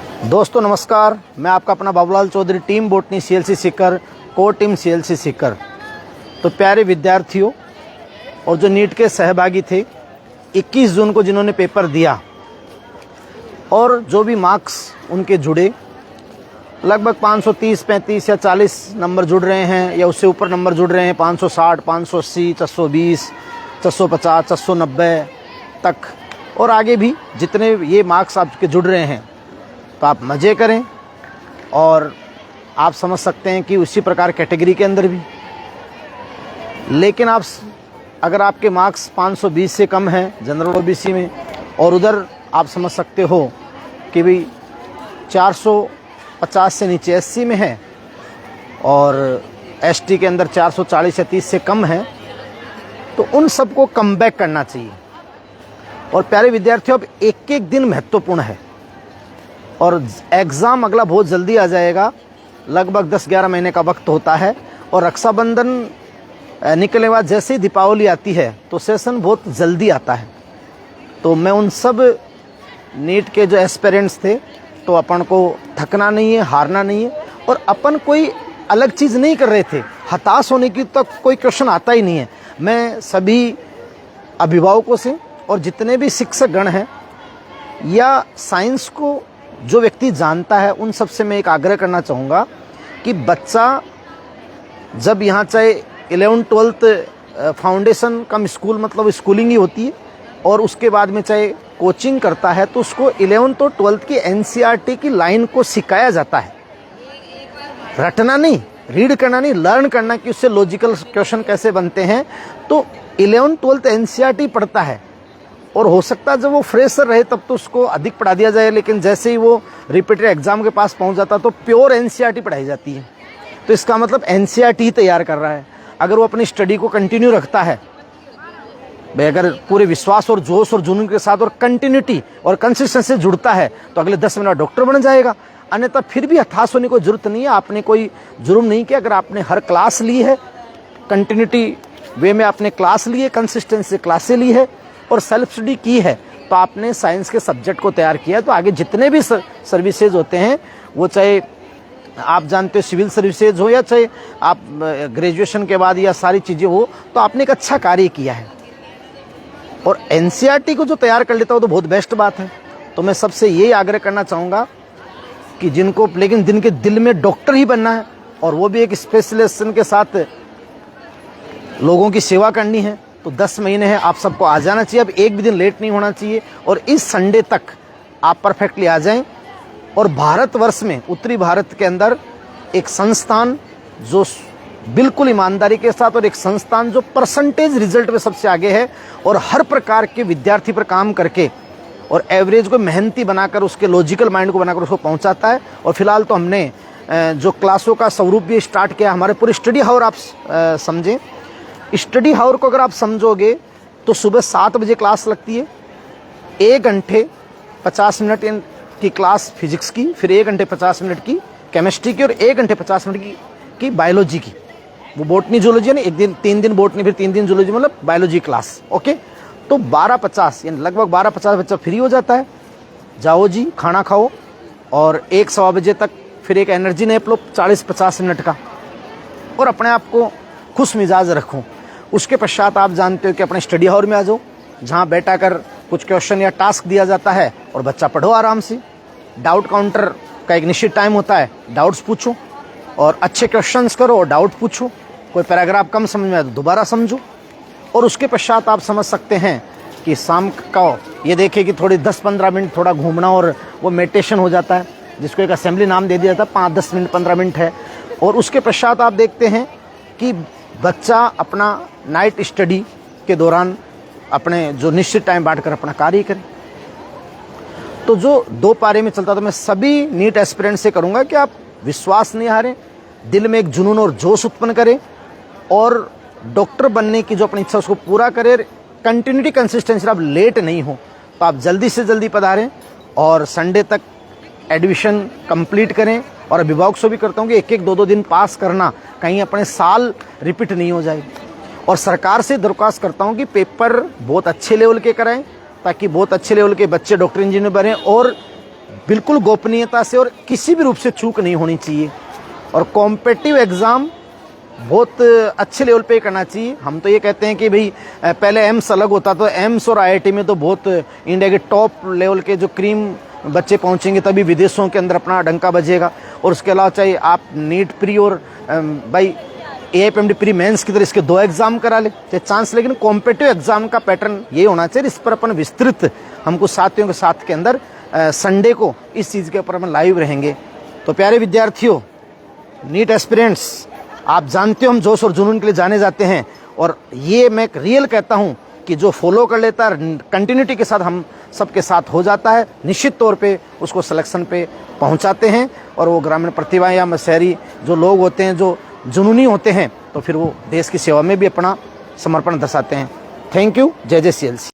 दोस्तों नमस्कार, मैं आपका अपना Babulal Chaudhary, team botany CLC Sikar, core team CLC Sikar. तो प्यारे विद्यार्थियों और जो नीट के सहभागी थे, 21 जून को जिन्होंने पेपर दिया और जो भी मार्क्स उनके जुड़े, लगभग 530, 35 या 40 नंबर जुड़ रहे हैं या उससे ऊपर नंबर जुड़ रहे हैं, 560, 580, 420, 450, 490 तक, और आगे भी जितने ये मार्क्स आपके जुड़ रहे हैं, तो आप मज़े करें। और आप समझ सकते हैं कि उसी प्रकार कैटेगरी के अंदर भी, लेकिन आप अगर आपके मार्क्स 520 से कम हैं जनरल ओबीसी में, और उधर आप समझ सकते हो कि भाई 450 से नीचे एससी में है और एसटी के अंदर 440 या 30 से कम है, तो उन सबको कम बैक करना चाहिए। और प्यारे विद्यार्थियों, अब एक एक दिन महत्वपूर्ण है और एग्ज़ाम अगला बहुत जल्दी आ जाएगा, लगभग 10-11 महीने का वक्त होता है। और रक्षाबंधन निकलने बाद जैसे ही दीपावली आती है तो सेशन बहुत जल्दी आता है। तो मैं उन सब नीट के जो एस्पिरेंट्स थे, तो अपन को थकना नहीं है, हारना नहीं है, और अपन कोई अलग चीज़ नहीं कर रहे थे, हताश होने की तो कोई क्वेश्चन आता ही नहीं है। मैं सभी अभिभावकों से और जितने भी शिक्षक गण हैं या साइंस को जो व्यक्ति जानता है, उन सब से मैं एक आग्रह करना चाहूँगा कि बच्चा जब यहाँ चाहे 11th-12th फाउंडेशन कम स्कूल, मतलब स्कूलिंग ही होती है, और उसके बाद में चाहे कोचिंग करता है, तो उसको 11th और 12th की एनसीईआरटी की लाइन को सिखाया जाता है। रटना नहीं, रीड करना नहीं, लर्न करना कि उससे लॉजिकल क्वेश्चन कैसे बनते हैं। तो 11th-12th एनसीईआरटी पढ़ता है, और हो सकता है जब वो फ्रेशर रहे तब तो उसको अधिक पढ़ा दिया जाए, लेकिन जैसे ही वो रिपीटेड एग्जाम के पास पहुंच जाता तो प्योर एनसीईआरटी पढ़ाई जाती है। तो इसका मतलब एनसीईआरटी ही तैयार कर रहा है। अगर वो अपनी स्टडी को कंटिन्यू रखता है भाई, अगर पूरे विश्वास और जोश और जुनून के साथ और कंटिन्यूटी और कंसिस्टेंसी से जुड़ता है, तो अगले 10 मिनट डॉक्टर बन जाएगा। अन्यथा फिर भी हताश होने की जरूरत नहीं है। आपने कोई जुर्म नहीं किया। अगर आपने हर क्लास ली है, कंटिन्यूटी वे में आपने क्लास ली है, कंसिस्टेंसी से क्लासें ली है और सेल्फ स्टडी की है, तो आपने साइंस के सब्जेक्ट को तैयार किया है। तो आगे जितने भी सर्विसेज होते हैं, वो चाहे आप जानते हो सिविल सर्विसेज हो या चाहे आप ग्रेजुएशन के बाद या सारी चीज़ें हो, तो आपने एक अच्छा कार्य किया है। और एनसीईआरटी को जो तैयार कर लेता हो तो बहुत बेस्ट बात है। तो मैं सबसे यही आग्रह करना चाहूँगा कि जिनको, लेकिन जिनके दिल में डॉक्टर ही बनना है और वो भी एक स्पेशलाइजेशन के साथ लोगों की सेवा करनी है, तो 10 महीने हैं, आप सबको आ जाना चाहिए। अब एक भी दिन लेट नहीं होना चाहिए, और इस संडे तक आप परफेक्टली आ जाएं। और भारतवर्ष में, उत्तरी भारत के अंदर एक संस्थान जो बिल्कुल ईमानदारी के साथ, और एक संस्थान जो परसेंटेज रिजल्ट में सबसे आगे है और हर प्रकार के विद्यार्थी पर काम करके और एवरेज को मेहनती बनाकर, उसके लॉजिकल माइंड को बनाकर उसको पहुंचाता है। और फिलहाल तो हमने जो क्लासों का स्वरूप भी स्टार्ट किया, हमारे पूरे स्टडी हावर आप समझें। स्टडी हावर को अगर आप समझोगे तो सुबह 7 बजे क्लास लगती है, 1 घंटे 50 मिनट की क्लास फिजिक्स की, फिर 1 घंटे 50 मिनट की केमिस्ट्री की, और 1 घंटे 50 मिनट की बायोलॉजी की। वो बोटनी जूलॉजी है ना, एक दिन 3 दिन बोटनी, फिर 3 दिन जूलॉजी, मतलब बायोलॉजी क्लास। ओके, तो 12:50 यानी लगभग 12:50 बच्चा फ्री हो जाता है। जाओ जी, खाना खाओ, और 1-1:15 बजे तक फिर एक एनर्जी नैप लो 40-50 मिनट का, और अपने आप को खुश मिजाज रखो। उसके पश्चात आप जानते हो कि अपने स्टडी हावर में आ जाओ, जहाँ बैठा कर कुछ क्वेश्चन या टास्क दिया जाता है और बच्चा पढ़ो आराम से। डाउट काउंटर का एक निश्चित टाइम होता है, डाउट्स पूछो और अच्छे क्वेश्चंस करो और डाउट पूछो। कोई पैराग्राफ कम समझ में आए तो दोबारा समझो। और उसके पश्चात आप समझ सकते हैं कि शाम का ये देखें कि थोड़ी 10-15 मिनट थोड़ा घूमना, और वो मेडिटेशन हो जाता है, जिसको एक असेंबली नाम दे दिया जाता है, 5-10 मिनट 15 मिनट है। और उसके पश्चात आप देखते हैं कि बच्चा अपना नाइट स्टडी के दौरान अपने जो निश्चित टाइम बांटकर अपना कार्य करे। तो जो 2 पारे में चलता, तो मैं सभी नीट एस्पिरेंट से करूंगा कि आप विश्वास नहीं हारें, दिल में एक जुनून और जोश उत्पन्न करें, और डॉक्टर बनने की जो अपनी इच्छा उसको पूरा करें। कंटिन्यूटी, कंसिस्टेंसी, आप लेट नहीं हो, तो आप जल्दी से जल्दी पधारें और संडे तक एडमिशन कंप्लीट करें। और अभिभावक से भी करता हूँ कि 1-1, 2-2 दिन पास करना, कहीं अपने साल रिपीट नहीं हो जाए। और सरकार से दरख्वास्त करता हूँ कि पेपर बहुत अच्छे लेवल के कराएं, ताकि बहुत अच्छे लेवल के बच्चे डॉक्टर इंजीनियर बने और बिल्कुल गोपनीयता से और किसी भी रूप से चूक नहीं होनी चाहिए। और कॉम्पिटिटिव एग्ज़ाम बहुत अच्छे लेवल पे करना चाहिए। हम तो ये कहते हैं कि भाई पहले एम्स अलग होता, तो एम्स और आईआईटी में तो बहुत इंडिया के टॉप लेवल के जो क्रीम बच्चे पहुंचेंगे, तभी विदेशों के अंदर अपना डंका बजेगा। और उसके अलावा चाहे आप नीट प्री और भाई AIPMD प्री मेंस की तरह इसके 2 एग्जाम करा ले चाहे चांस, लेकिन कॉम्पिटिटिव एग्जाम का पैटर्न ये होना चाहिए। इस पर अपन विस्तृत हम कुछ साथियों के साथ के अंदर संडे को इस चीज़ के ऊपर अपन लाइव रहेंगे। तो प्यारे विद्यार्थियों, नीट एस्पिरेंट्स, आप जानते हो हम जोश और जुनून के लिए जाने जाते हैं, और ये मैं एक रियल कहता हूँ कि जो फॉलो कर लेता है कंटिन्यूटी के साथ हम सबके साथ हो जाता है, निश्चित तौर पे उसको सिलेक्शन पे पहुंचाते हैं। और वो ग्रामीण प्रतिभा या शहरी जो लोग होते हैं, जो जुनूनी होते हैं, तो फिर वो देश की सेवा में भी अपना समर्पण दर्शाते हैं। Thank you. जय जय CLC।